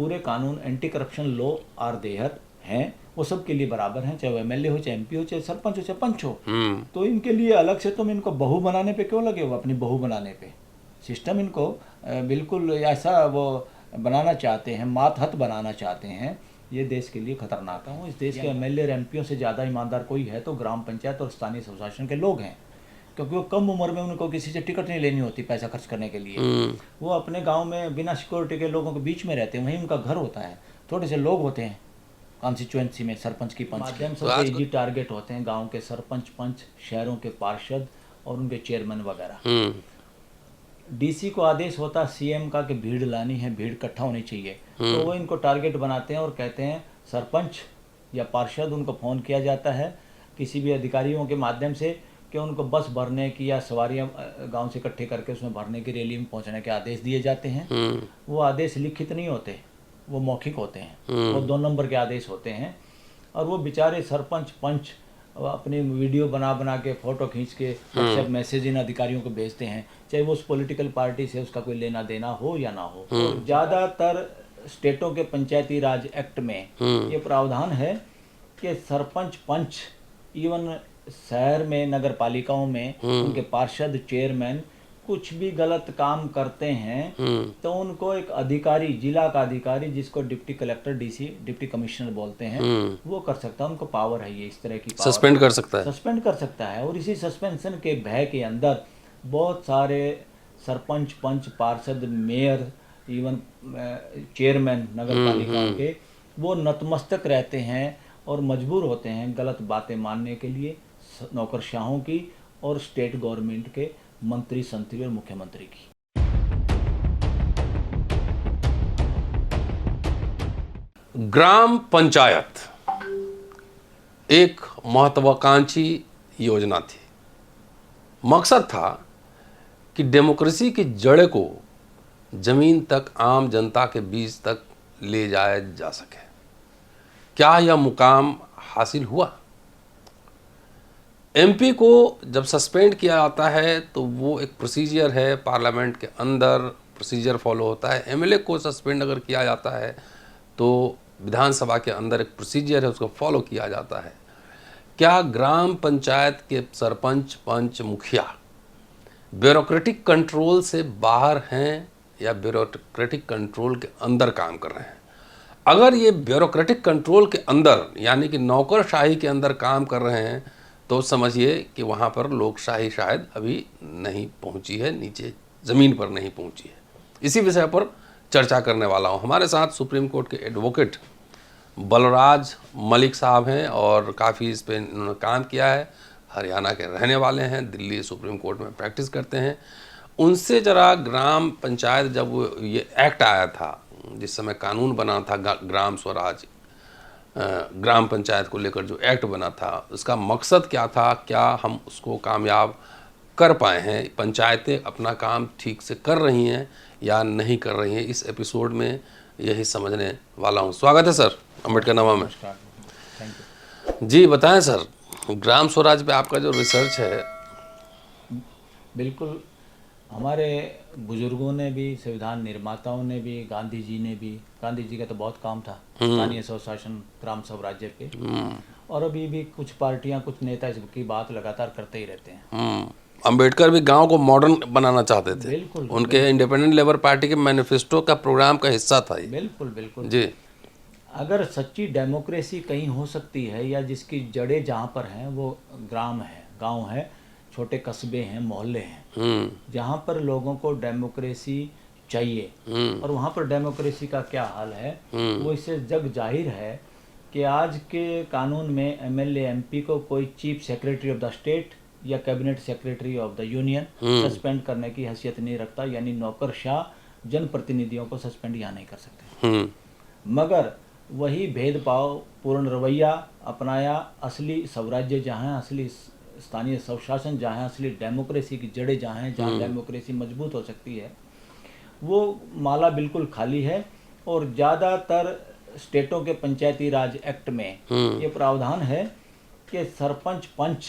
पूरे कानून anti corruption law are there हैं, वो सब के लिए बराबर हैं, चाहे वो एमएलए हो, चाहे एमपी हो, चाहे सरपंच हो, चाहे पंच हो। तो इनके लिए अलग से तुम इनको बहू बनाने पे क्यों लगे हो, अपनी बहू बनाने पे? सिस्टम इनको बिल्कुल ऐसा वो बनाना चाहते हैं, मातहत बनाना चाहते हैं। ये देश के लिए खतरनाक है। इस देश के एमएलए और एमपीओ से ज़्यादा ईमानदार कोई है तो ग्राम पंचायत और स्थानीय स्वशासन के लोग हैं, क्योंकि वो कम उम्र में उनको किसी से टिकट नहीं लेनी होती पैसा खर्च करने के लिए। वो अपने गांव में बिना सिक्योरिटी के लोगों के बीच में रहते हैं, वहीं उनका घर होता है, थोड़े से लोग होते हैं कॉन्स्टिट्यूएंसी में, सरपंच की पंच माध्यम से इजी टारगेट होते हैं गांव के सरपंच, पंच, शहरों के पार्षद और उनके चेयरमैन वगैरह। डीसी को आदेश होता सीएम का कि भीड़ लानी है, भीड़ इकट्ठा होनी चाहिए, तो वो इनको टारगेट बनाते हैं और कहते हैं सरपंच या पार्षद, उनको फ़ोन किया जाता है किसी भी अधिकारियों के माध्यम से कि उनको बस भरने की या सवारियां गांव से इकट्ठे करके उसमें भरने की रैली में पहुंचने के आदेश दिए जाते हैं। वो आदेश लिखित नहीं होते, वो मौखिक होते हैं, वो 2 नंबर के आदेश होते हैं। और वो बेचारे सरपंच पंच अपनी वीडियो बना बना के फ़ोटो खींच के व्हाट्सएप मैसेज इन अधिकारियों को भेजते हैं, चाहे वो उस पॉलिटिकल पार्टी से उसका कोई लेना देना हो या ना हो। तो ज़्यादातर स्टेटों के पंचायती राज एक्ट में ये प्रावधान है कि सरपंच पंच, इवन शहर में नगर पालिकाओं में उनके पार्षद, चेयरमैन कुछ भी गलत काम करते हैं तो उनको एक अधिकारी, जिला का अधिकारी जिसको deputy collector, DC, deputy commissioner बोलते हैं, वो कर सकता है। उनको पावर है, ये इस तरह की पावर सस्पेंड कर सकता है, सस्पेंड कर सकता है। और इसी सस्पेंशन के भय के अंदर बहुत सारे सरपंच, पंच, पार्षद, मेयर, इवन चेयरमैन नगर पालिकाओं के, वो नतमस्तक रहते हैं और मजबूर होते हैं गलत बातें मानने के लिए नौकरशाहों की और स्टेट गवर्नमेंट के मंत्री, संतरी और मुख्यमंत्री की। ग्राम पंचायत एक महत्वाकांक्षी योजना थी। मकसद था कि डेमोक्रेसी की जड़ को जमीन तक, आम जनता के बीच तक ले जाया जा सके। क्या यह मुकाम हासिल हुआ? एमपी को जब सस्पेंड किया जाता है तो वो एक प्रोसीजर है, पार्लियामेंट के अंदर प्रोसीजर फॉलो होता है। एमएलए को सस्पेंड अगर किया जाता है तो विधानसभा के अंदर एक प्रोसीजर है, उसको फॉलो किया जाता है। क्या ग्राम पंचायत के सरपंच, पंच, मुखिया ब्यूरोक्रेटिक कंट्रोल से बाहर हैं या ब्यूरोक्रेटिक कंट्रोल के अंदर काम कर रहे हैं? अगर ये ब्यूरोक्रेटिक कंट्रोल के अंदर यानी कि नौकरशाही के अंदर काम कर रहे हैं तो समझिए कि वहाँ पर लोकशाही शायद अभी नहीं पहुँची है, नीचे ज़मीन पर नहीं पहुँची है। इसी विषय पर चर्चा करने वाला हूँ। हमारे साथ सुप्रीम कोर्ट के एडवोकेट बलराज मलिक साहब हैं और काफ़ी इस पर इन्होंने काम किया है। हरियाणा के रहने वाले हैं, दिल्ली सुप्रीम कोर्ट में प्रैक्टिस करते हैं। उनसे ज़रा ग्राम पंचायत, जब ये एक्ट आया था, जिस समय कानून बना था ग्राम स्वराज, ग्राम पंचायत को लेकर जो एक्ट बना था, उसका मकसद क्या था, क्या हम उसको कामयाब कर पाए हैं, पंचायतें अपना काम ठीक से कर रही हैं या नहीं कर रही हैं, इस एपिसोड में यही समझने वाला हूं। स्वागत है सर अम्बेडकर नवा में। जी बताएं सर, ग्राम स्वराज पे आपका जो रिसर्च है। बिल्कुल, हमारे बुजुर्गों ने भी, संविधान निर्माताओं ने भी, गांधी जी ने भी, गांधी जी का तो बहुत काम था स्थानीय स्वशासन, ग्राम स्वराज्य पे, और अभी भी कुछ पार्टियां, कुछ नेता इसकी बात लगातार करते ही रहते हैं। अंबेडकर भी गांव को मॉडर्न बनाना चाहते थे। बिल्कुल, उनके इंडिपेंडेंट लेबर पार्टी के मैनिफेस्टो का प्रोग्राम का हिस्सा था ये। बिल्कुल बिल्कुल जी। अगर सच्ची डेमोक्रेसी कहीं हो सकती है या जिसकी जड़ें जहाँ पर हैं वो ग्राम है, गांव है, छोटे कस्बे हैं, मोहल्ले हैं, जहाँ पर लोगों को डेमोक्रेसी चाहिए। और वहाँ पर डेमोक्रेसी का क्या हाल है वो इससे जग जाहिर है कि आज के कानून में एमएलए एमपी को कोई chief secretary of the state या cabinet secretary of the union suspend करने की हैसियत नहीं रखता, यानी नौकरशाह जनप्रतिनिधियों को सस्पेंड यहाँ नहीं कर सकते। मगर वही भेदभाव पूर्ण रवैया अपनाया असली स्वराज्य जहाँ है, असली स्थानीय स्वशासन जहाँ है, असली डेमोक्रेसी की जड़ें जहाँ हैं, जहाँ डेमोक्रेसी मजबूत हो सकती है, वो माला बिल्कुल खाली है। और ज़्यादातर स्टेटों के पंचायती राज एक्ट में ये प्रावधान है कि सरपंच पंच,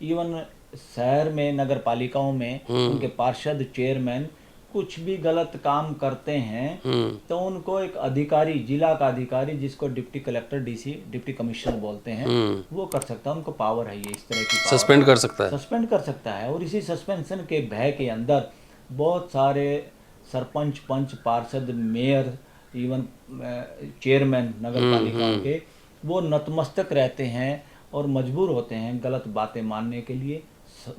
इवन शहर में नगर पालिकाओं में उनके पार्षद, चेयरमैन कुछ भी गलत काम करते हैं तो उनको एक अधिकारी, जिला का अधिकारी, जिसको deputy collector, DC, deputy commissioner बोलते हैं, वो कर सकता है। उनको पावर है, ये इस तरह की पावर सस्पेंड कर सकता है। सस्पेंड कर सकता है। और इसी सस्पेंशन के भय के अंदर बहुत सारे सरपंच, पंच, पार्षद, मेयर, इवन चेयरमैन नगर पालिकाओं के, वो नतमस्तक रहते हैं और मजबूर होते हैं गलत बातें मानने के लिए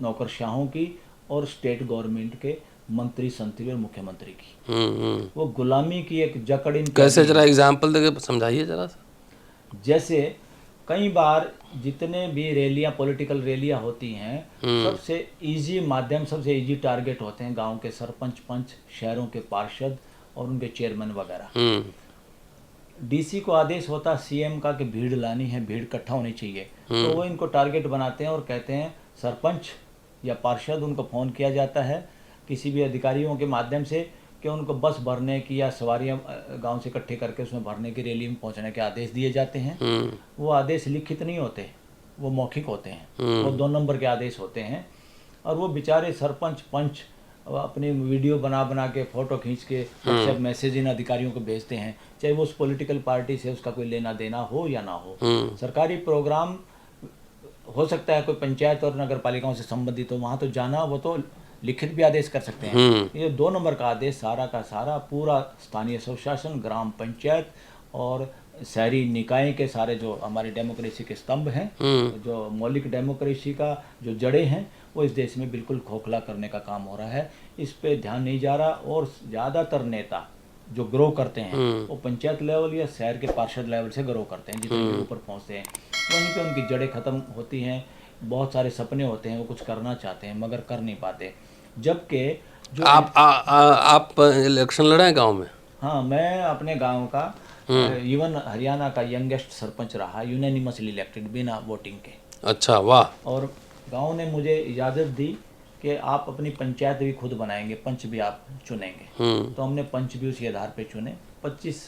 नौकरशाहों की और स्टेट गवर्नमेंट के मंत्री, संतरी और मुख्यमंत्री की। वो गुलामी की एक जकड़ इनकी। कैसे, जरा एग्जाम्पल देके समझाइए जरा सा। जैसे कई बार जितने भी रैलियां, पॉलिटिकल रैलियां होती हैं, सबसे इजी माध्यम, सबसे इजी टारगेट होते हैं गांव के सरपंच, पंच, शहरों के पार्षद और उनके चेयरमैन वगैरह। डीसी को आदेश होता सीएम का कि भीड़ लानी है, भीड़ इकट्ठा होनी चाहिए, तो वो इनको टारगेट बनाते हैं और कहते हैं सरपंच या पार्षद, उनको फ़ोन किया जाता है किसी भी अधिकारियों के माध्यम से कि उनको बस भरने की या सवारियां गांव से इकट्ठे करके उसमें भरने की, रैली में पहुंचने के आदेश दिए जाते हैं। वो आदेश लिखित नहीं होते, वो मौखिक होते हैं, वो 2 नंबर के आदेश होते हैं। और वो बेचारे सरपंच, पंच अपनी वीडियो बना बना के, फ़ोटो खींच के व्हाट्सएप मैसेज इन अधिकारियों को भेजते हैं, चाहे वो उस पॉलिटिकल पार्टी से उसका कोई लेना देना हो या ना हो। सरकारी प्रोग्राम हो सकता है कोई पंचायत और नगर पालिकाओं से संबंधित हो, वहाँ तो जाना, वो तो लिखित भी आदेश कर सकते हैं। ये 2 नंबर का आदेश सारा का सारा पूरा स्थानीय स्वशासन, ग्राम पंचायत और शहरी निकाय के सारे जो हमारी डेमोक्रेसी के स्तंभ हैं, जो मौलिक डेमोक्रेसी का जो जड़ें हैं, वो इस देश में बिल्कुल खोखला करने का काम हो रहा है। इस पे ध्यान नहीं जा रहा। और ज़्यादातर नेता जो ग्रो करते हैं वो पंचायत लेवल या शहर के पार्षद लेवल से ग्रो करते हैं, जितने भी ऊपर पहुंचते हैं वहीं पे उनकी जड़ें ख़त्म होती हैं। बहुत सारे सपने होते हैं, वो कुछ करना चाहते हैं मगर कर नहीं पाते। जबकि जो आप इलेक्शन लड़े हैं गांव में? हाँ, मैं अपने गांव का इवन हरियाणा का यंगेस्ट सरपंच रहा, यूनानिमसली इलेक्टेड, बिना वोटिंग के। अच्छा, वाह। और गांव ने मुझे इजाज़त दी कि आप अपनी पंचायत भी खुद बनाएंगे, पंच भी आप चुनेंगे। तो हमने पंच भी उसी आधार पे चुने। 25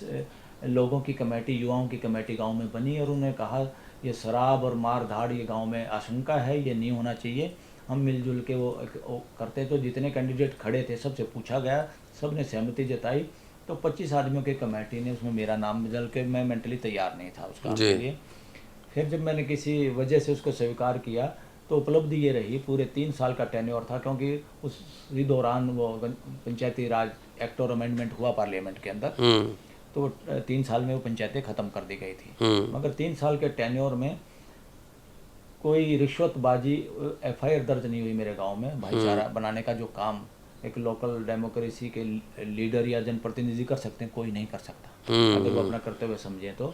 लोगों की कमेटी, युवाओं की कमेटी गांव में बनी और उन्होंने कहा ये शराब और मार धाड़ ये गांव में आशंका है, ये नहीं होना चाहिए। हम मिलजुल के वो करते। तो जितने कैंडिडेट खड़े थे सबसे पूछा गया, सब ने सहमति जताई। तो 25 आदमियों की कमेटी ने उसमें मेरा नाम बदल के, मैं मेंटली तैयार नहीं था उसका के लिए। फिर जब मैंने किसी वजह से उसको स्वीकार किया तो उपलब्धि ये रही, पूरे 3 साल का टेन्योर था, क्योंकि उस दौरान वो पंचायती राज एक्ट और अमेंडमेंट हुआ पार्लियामेंट के अंदर, तो 3 साल में वो पंचायतें ख़त्म कर दी गई थी। मगर 3 साल के टेन्योर में कोई रिश्वतबाजी, एफआईआर दर्ज नहीं हुई मेरे गांव में। भाईचारा बनाने का जो काम एक लोकल डेमोक्रेसी के लीडर या जनप्रतिनिधि कर सकते हैं, कोई नहीं कर सकता अगर वो अपना कर्तव्य समझें तो।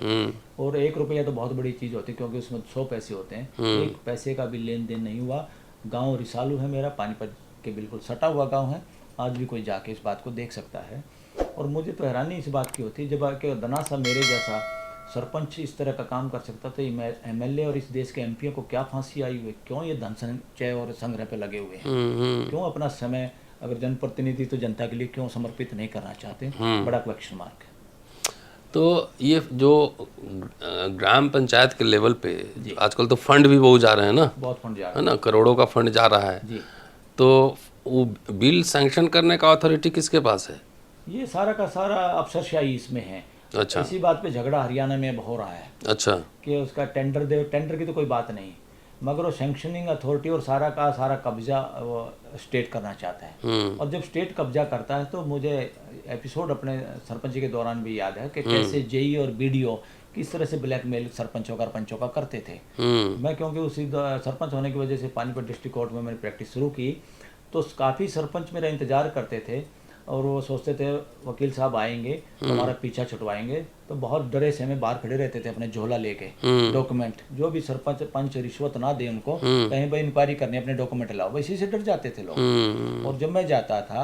और 1 रुपया तो बहुत बड़ी चीज़ होती है, क्योंकि उसमें 100 पैसे होते हैं। 1 पैसे का भी लेन देन नहीं हुआ। गांव रिसालू है मेरा, पानीपत के बिल्कुल सटा हुआ गांव है। आज भी कोई जाके इस बात को देख सकता है। और मुझे तो हैरानी इस बात की होती, जब आके दनासा मेरे जैसा सरपंच इस तरह का काम कर सकता, तो एमएलए और इस देश के एमपीओ को क्या फांसी आई हुई, क्यों ये धन संचय और संग्रह पे लगे हुए हैं, क्यों अपना समय, अगर जनप्रतिनिधि तो जनता के लिए क्यों समर्पित नहीं करना चाहते? बड़ा क्वेश्चन मार्क है। तो ये जो ग्राम पंचायत के लेवल पे आजकल तो फंड भी बहुत जा रहे हैं ना, बहुत फंड जा रहा है ना, करोड़ों का फंड जा रहा है जी। तो वो बिल सैंक्शन करने का अथॉरिटी किसके पास है? ये सारा का सारा अफसरशाही इसमें है। अच्छा, इसी बात पे झगड़ा हरियाणा में हो रहा है। अच्छा, कि उसका टेंडर दे, टेंडर की तो कोई बात नहीं, मगर वो सैंक्शनिंग अथॉरिटी और सारा का सारा कब्जा वो स्टेट करना चाहता है। और जब स्टेट कब्जा करता है तो मुझे एपिसोड अपने सरपंची के दौरान भी याद है कि कैसे जेई और बीडीओ किस तरह से ब्लैकमेल सरपंचों का पंचों का करते थे। मैं क्योंकि उसी सरपंच होने की वजह से पानीपत डिस्ट्रिक्ट कोर्ट में मैंने प्रैक्टिस शुरू की, तो काफ़ी सरपंच मेरा इंतजार करते थे और वो सोचते थे वकील साहब आएंगे तो हमारा पीछा छुटवाएंगे। तो बहुत डरे से हमें बाहर खड़े रहते थे अपने झोला लेके, डॉक्यूमेंट जो भी सरपंच पंच रिश्वत ना दे उनको, कहीं पर इंक्वायरी करनी, अपने डॉक्यूमेंट लाओ, इसी से डर जाते थे लोग। और जब मैं जाता था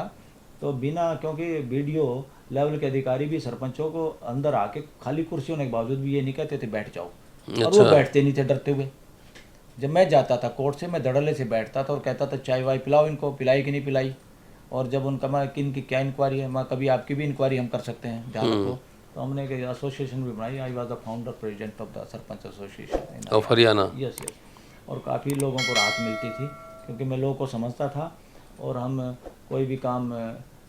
तो बिना, क्योंकि बीडीओ लेवल के अधिकारी भी सरपंचों को अंदर आके खाली कुर्सी होने के बावजूद भी ये नहीं कहते थे बैठ जाओ, और वो बैठते नहीं थे डरते हुए। जब मैं जाता था कोर्ट से, मैं धड़ल्ले से बैठता था और कहता था चाय वाय पिलाओ इनको, पिलाई कि नहीं पिलाई। और जब उनका मैं किन की क्या इंक्वायरी है, मैं कभी आपकी भी इंक्वायरी हम कर सकते हैं, ध्यान रखो। तो हमने एक एसोसिएशन भी बनाई, I was the founder president of the sarpanch association of Haryana. Yes. और काफ़ी लोगों को राहत मिलती थी क्योंकि मैं लोगों को समझता था और हम कोई भी काम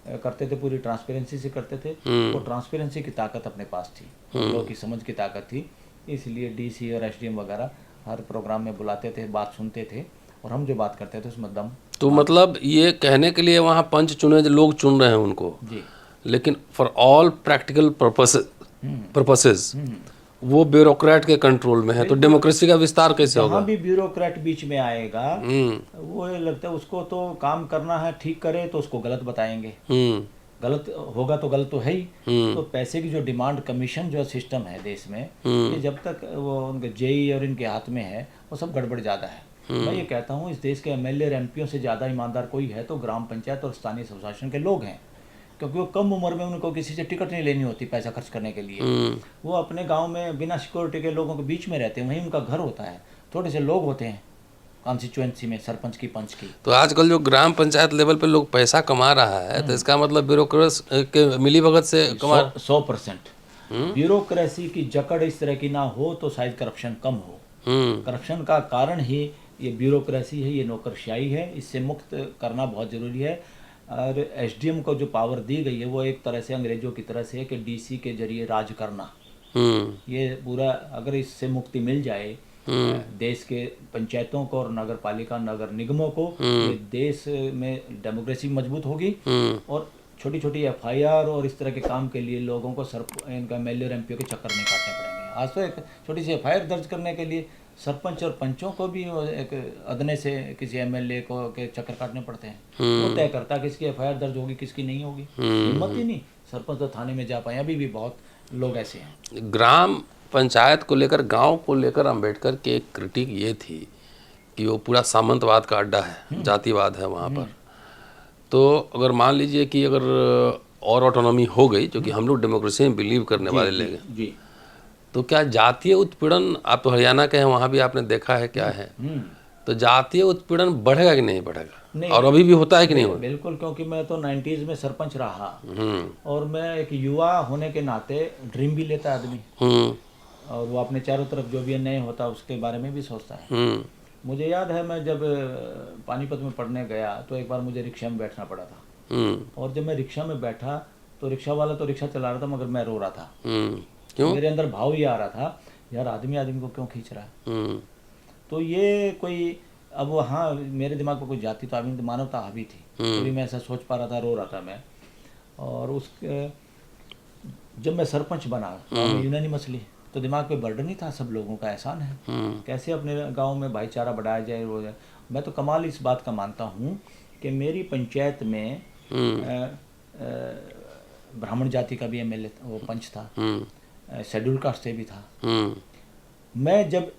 करते थे, पूरी ट्रांसपेरेंसी से करते थे। वो ट्रांसपेरेंसी की ताकत अपने पास थी, लोगों की समझ की ताकत थी, इसलिए डीसी और एसडीएम वगैरह हर प्रोग्राम में बुलाते थे, बात सुनते थे, और हम जो बात करते थे उसमें दम। तो मतलब ये कहने के लिए वहाँ पंच चुने लोग चुन रहे हैं उनको, जी। लेकिन फॉर ऑल प्रैक्टिकल पर्पसेस वो ब्यूरोक्रेट के कंट्रोल में है, तो डेमोक्रेसी का विस्तार कैसे होगा? जहाँ भी ब्यूरोक्रेट बीच में आएगा, वो ये लगता है उसको तो काम करना है, ठीक करे तो उसको गलत बताएंगे, गलत होगा तो गलत तो है ही। तो पैसे की जो डिमांड कमीशन जो सिस्टम है देश में, ये जब तक वो उनके जेई और इनके हाथ में है, वो सब गड़बड़ ज़्यादा है। मैं ये कहता हूँ, इस देश के एमएलए और एमपीओ से ज़्यादा ईमानदार कोई है तो ग्राम पंचायत और स्थानीय स्वशासन के लोग हैं, क्योंकि वो कम उम्र में उनको किसी से टिकट नहीं लेनी होती पैसा खर्च करने के लिए। वो अपने गांव में बिना सिक्योरिटी के लोगों के बीच में रहते हैं, वहीं उनका घर होता है, थोड़े से लोग होते हैं कॉन्स्टिट्यूएंसी में, सरपंच की, पंच की। तो आजकल जो ग्राम पंचायत लेवल पे लोग पैसा कमा रहा है, तो इसका मतलब ब्यूरोक्रेट्स के मिलीभगत से कमा 100%। ब्यूरोक्रेसी की जकड़ इस तरह की ना हो तो शायद करप्शन कम हो। करप्शन का कारण ही ये ब्यूरोक्रेसी है, ये नौकरशाही है, इससे मुक्त करना बहुत ज़रूरी है। और एसडीएम को जो पावर दी गई है वो एक तरह से अंग्रेजों की तरह से है कि डीसी के जरिए राज करना। ये पूरा अगर इससे मुक्ति मिल जाए देश के पंचायतों को और नगर पालिका, नगर निगमों को, ये देश में डेमोक्रेसी मजबूत होगी। और छोटी छोटी एफआईआर और इस तरह के काम के लिए लोगों को इनका एमएलए और एमपीओ के चक्कर नहीं काटने पड़ेंगे। आज तो एक छोटी सी एफआईआर दर्ज करने के लिए सरपंच और पंचों को भी एक अदने से किसी एमएलए को के चक्कर काटने पड़ते हैं। वो तय करता है किसकी एफआईआर दर्ज होगी, किसकी नहीं होगी। हिम्मत ही नहीं, सरपंच तो थाने में जा पाए। अभी भी बहुत लोग ऐसे हैं। ग्राम पंचायत को लेकर, गांव को लेकर अम्बेडकर की एक क्रिटिक ये थी कि वो पूरा सामंतवाद का अड्डा है, जातिवाद है वहाँ पर। तो अगर मान लीजिए कि अगर और ऑटोनॉमी हो गई, जो कि हम लोग डेमोक्रेसी में बिलीव करने वाले लोग, तो क्या जातीय उत्पीड़न, आप तो हरियाणा के हैं, वहाँ भी आपने देखा है क्या है, तो जातीय उत्पीड़न बढ़ेगा कि नहीं बढ़ेगा? नहीं, और अभी भी होता है कि नहीं होता? बिल्कुल, क्योंकि मैं तो 90s में सरपंच रहा, और मैं एक युवा होने के नाते ड्रीम भी लेता आदमी, और वो अपने चारों तरफ जो भी अन्याय होता है उसके बारे में भी सोचता है। मुझे याद है, मैं जब पानीपत में पढ़ने गया तो एक बार मुझे रिक्शा में बैठना पड़ा था, और जब मैं रिक्शा में बैठा तो रिक्शा वाला तो रिक्शा चला रहा था, मगर मैं रो रहा था। क्यों? मेरे अंदर भाव ये आ रहा था, यार आदमी आदमी को क्यों खींच रहा है। तो ये कोई, अब वो, हाँ, मेरे दिमाग में कोई जाति तो हावी, मानवता हावी थी, तो भी मैं ऐसा सोच पा रहा था, रो रहा था मैं। और उसके जब मैं सरपंच बना यूनानिमसली, तो दिमाग पे बर्डन ही था, सब लोगों का एहसान है, कैसे अपने गांव में भाईचारा बढ़ाया जाए, वो जाए। मैं तो कमाल इस बात का मानता हूँ कि मेरी पंचायत में ब्राह्मण जाति का भी एमएलए, वो पंच था, शेड्यूल कास्ट से भी था। मैं जब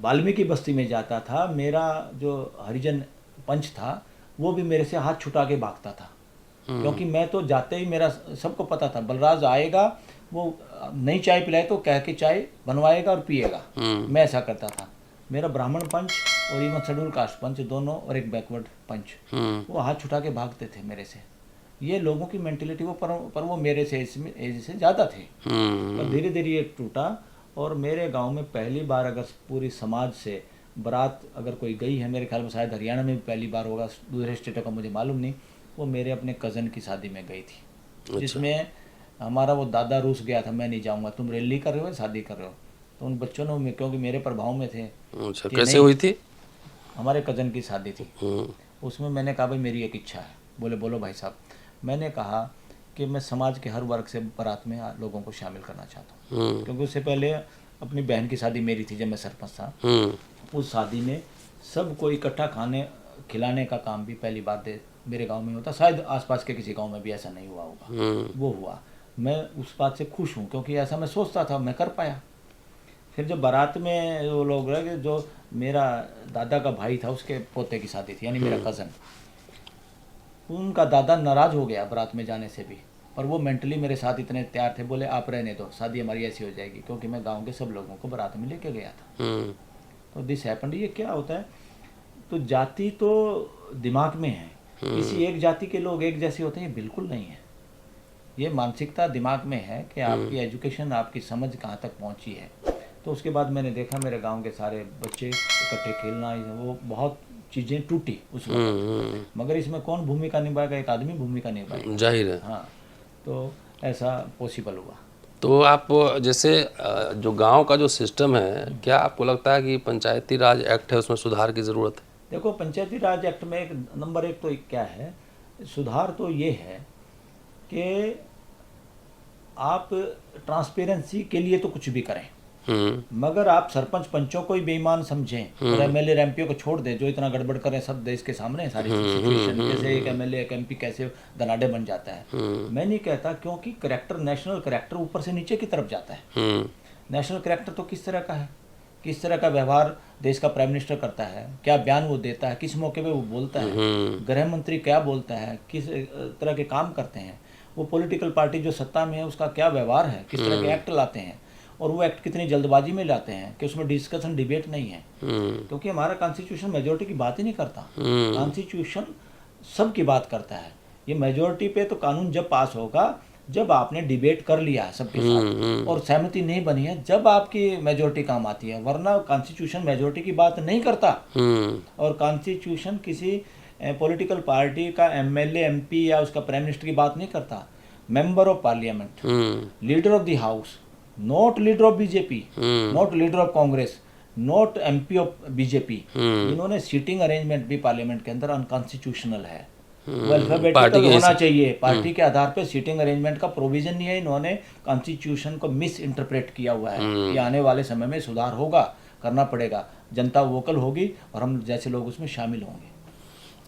वाल्मीकि बस्ती में जाता था, मेरा जो हरिजन पंच था वो भी मेरे से हाथ छुटा के भागता था, क्योंकि मैं तो जाते ही, मेरा सबको पता था बलराज आएगा, वो नई चाय पिलाए तो कह के चाय बनवाएगा और पिएगा। मैं ऐसा करता था। मेरा ब्राह्मण पंच और इवन शेड्यूल कास्ट पंच दोनों, और एक बैकवर्ड पंच, वो हाथ छुटा के भागते थे मेरे से। ये लोगों की मेंटेलिटी, वो पर वो मेरे से एज से ज़्यादा थे। और धीरे धीरे ये टूटा, और मेरे गांव में पहली बार अगर पूरी समाज से बारात अगर कोई गई है, मेरे ख्याल में शायद हरियाणा में भी पहली बार होगा, दूसरे स्टेटों का मुझे मालूम नहीं, वो मेरे अपने कज़न की शादी में गई थी। अच्छा। जिसमें हमारा वो दादा रूस गया था, मैं नहीं जाऊँगा, तुम रैली कर रहे हो, शादी कर रहे हो। तो उन बच्चों ने, क्योंकि मेरे प्रभाव में थे। अच्छा, कैसे हुई थी? हमारे कज़न की शादी थी। उसमें मैंने कहा, भाई मेरी एक इच्छा है। बोले बोलो भाई साहब। मैंने कहा कि मैं समाज के हर वर्ग से बारात में लोगों को शामिल करना चाहता हूँ, क्योंकि उससे पहले अपनी बहन की शादी मेरी थी जब मैं सरपंच था। उस शादी में सबको इकट्ठा खाने खिलाने का काम भी पहली बार मेरे गांव में होता, शायद आसपास के किसी गांव में भी ऐसा नहीं हुआ होगा, वो हुआ। मैं उस बात से खुश हूँ, क्योंकि ऐसा मैं सोचता था, मैं कर पाया। फिर जब बारात में वो लोग रहे, जो मेरा दादा का भाई था उसके पोते की शादी थी, यानी मेरा कज़न, उनका दादा नाराज़ हो गया बारात में जाने से भी, और वो मेंटली मेरे साथ इतने तैयार थे, बोले आप रहने दो, शादी हमारी ऐसी हो जाएगी, क्योंकि मैं गांव के सब लोगों को बारात में लेके गया था। तो दिस हैपेंड। ये क्या होता है, तो जाति तो दिमाग में है, किसी एक जाति के लोग एक जैसे होते हैं, बिल्कुल नहीं है। ये मानसिकता दिमाग में है कि आपकी एजुकेशन, आपकी समझ कहाँ तक पहुँची है। तो उसके बाद मैंने देखा मेरे गाँव के सारे बच्चे इकट्ठे खेलना, वो बहुत चीजें टूटी उस वक्त। मगर इसमें कौन भूमिका निभाएगा? एक आदमी भूमिका निभाएगा। जाहिर है। हाँ, तो ऐसा पॉसिबल हुआ। तो आप जैसे जो गांव का जो सिस्टम है, क्या आपको लगता है कि पंचायती राज एक्ट है उसमें सुधार की ज़रूरत है? देखो, पंचायती राज एक्ट में एक नंबर एक तो क्या है, सुधार तो ये है कि आप ट्रांसपेरेंसी के लिए तो कुछ भी करें, मगर आप सरपंच पंचों को ही बेईमान समझें और एमएलए एमपीओ को छोड़ दें जो इतना गड़बड़ करें सब देश के सामने है सारी सिचुएशन। जैसे एक एमएलए एक एमपी कैसे धनाढ़ बन जाता है, मैं नहीं कहता, क्योंकि करेक्टर, नेशनल करेक्टर ऊपर से नीचे की तरफ जाता है। नेशनल करेक्टर तो किस तरह का है, किस तरह का व्यवहार देश का प्राइम मिनिस्टर करता है, क्या बयान वो देता है, किस मौके पे वो बोलता है, गृह मंत्री क्या बोलता है, किस तरह के काम करते हैं, वो पॉलिटिकल पार्टी जो सत्ता में है उसका क्या व्यवहार है, किस तरह के एक्ट लाते हैं, और वो एक्ट कितनी जल्दबाजी में लाते हैं कि उसमें डिस्कशन डिबेट नहीं है। क्योंकि हमारा कॉन्स्टिट्यूशन मेजोरिटी की बात ही नहीं करता, कॉन्स्टिट्यूशन सब की बात करता है। ये मेजोरिटी पे तो कानून जब पास होगा जब आपने डिबेट कर लिया है सबके साथ और सहमति नहीं बनी है, जब आपकी मेजोरिटी काम आती है, वरना कॉन्स्टिट्यूशन मेजोरिटी की बात नहीं करता। और कॉन्स्टिट्यूशन किसी पॉलिटिकल पार्टी का एमएलए एमपी या उसका प्राइम मिनिस्टर की बात नहीं करता। Member of parliament, leader of the house, not leader of BJP, not leader of Congress, not MP of BJP, इन्होंने सीटिंग अरेंजमेंट भी पार्लियामेंट के अंदर अनकॉन्स्टिट्यूशनल है। अल्फाबेटिकल होना चाहिए, पार्टी के आधार पे सीटिंग अरेंजमेंट का प्रोविजन नहीं है। इन्होंने कॉन्स्टिट्यूशन को मिस इंटरप्रेट किया हुआ है कि आने वाले समय में सुधार होगा, करना पड़ेगा, जनता वोकल होगी और हम जैसे लोग उसमें शामिल होंगे।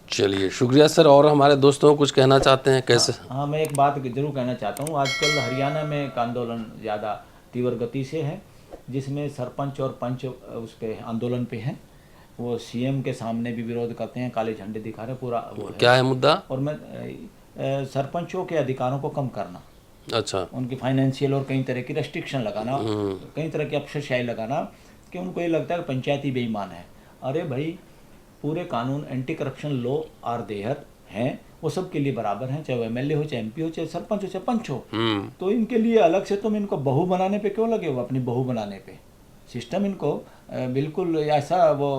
चलिए, शुक्रिया सर। और हमारे दोस्तों को कुछ कहना चाहते हैं कैसे? हाँ, मैं एक बात जरूर कहना चाहता हूँ। आजकल हरियाणा में एक आंदोलन ज़्यादा तीव्र गति से है, जिसमें सरपंच और पंच उस पे आंदोलन पे हैं। वो सीएम के सामने भी विरोध करते हैं, काले झंडे दिखा रहे, पूरा वो है। क्या है मुद्दा? और मैं सरपंचों के अधिकारों को कम करना, अच्छा, उनकी फाइनेंशियल और कई तरह की रेस्ट्रिक्शन लगाना, कई तरह की अफसरशाही लगाना कि उनको ये लगता है कि पंचायती बेईमान है। अरे भाई, पूरे कानून anti corruption law are there हैं, वो सब के लिए बराबर हैं, चाहे वो एमएलए हो, चाहे एमपी हो, चाहे सरपंच हो, चाहे पंच हो। तो इनके लिए अलग से तुम इनको बहू बनाने पे क्यों लगे हो? अपनी बहू बनाने पे सिस्टम इनको बिल्कुल ऐसा वो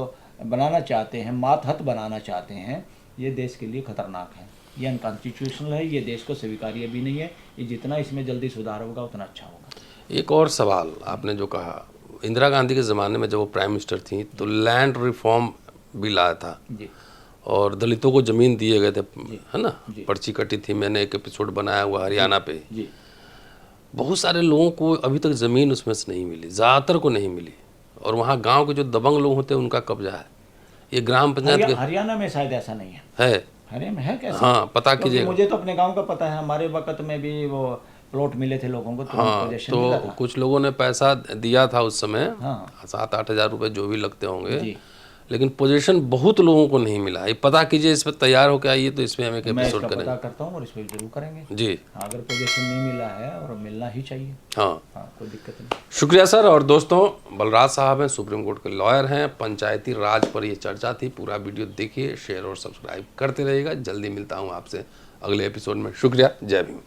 बनाना चाहते हैं, मातहत बनाना चाहते हैं। ये देश के लिए खतरनाक है, ये अनकॉन्स्टिट्यूशनल है, ये देश को स्वीकार्य भी नहीं है। ये जितना इसमें जल्दी सुधार होगा उतना अच्छा होगा। एक और सवाल, आपने जो कहा, इंदिरा गांधी के ज़माने में जब वो प्राइम मिनिस्टर थी तो लैंड रिफॉर्म बिल आया था जी, और दलितों को ज़मीन दिए गए थे, है ना? पर्ची कटी थी, मैंने एक एपिसोड बनाया हुआ हरियाणा पे। जी, बहुत सारे लोगों को अभी तक ज़मीन उसमें से नहीं मिली, ज़्यादातर को नहीं मिली, और वहाँ गांव के जो दबंग लोग होते हैं उनका कब्जा है। ये ग्राम पंचायत के हरियाणा में शायद ऐसा नहीं है। हरियाणा में है कैसे? हाँ, पता कीजिएगा। मुझे तो अपने गांव का पता है, हमारे वक्त में भी वो प्लॉट मिले थे लोगों को, तो कुछ लोगों ने पैसा दिया था उस समय, हाँ, 7-8 हज़ार रुपये जो भी लगते होंगे, लेकिन पोजीशन बहुत लोगों को नहीं मिला। ये पता कीजिए, इस पर तैयार होकर आइए, तो इसमें हम एक एपिसोड करेंगे। पता करता हूँ और इस पर जरूर करेंगे जी। अगर पोजीशन नहीं मिला है, और मिलना ही चाहिए। हाँ, कोई दिक्कत नहीं। शुक्रिया सर। और दोस्तों, बलराज साहब हैं, सुप्रीम कोर्ट के लॉयर हैं, पंचायती राज पर ये चर्चा थी। पूरा वीडियो देखिए, शेयर और सब्सक्राइब करते रहिएगा। जल्दी मिलता हूँ आपसे अगले एपिसोड में। शुक्रिया, जय भीम।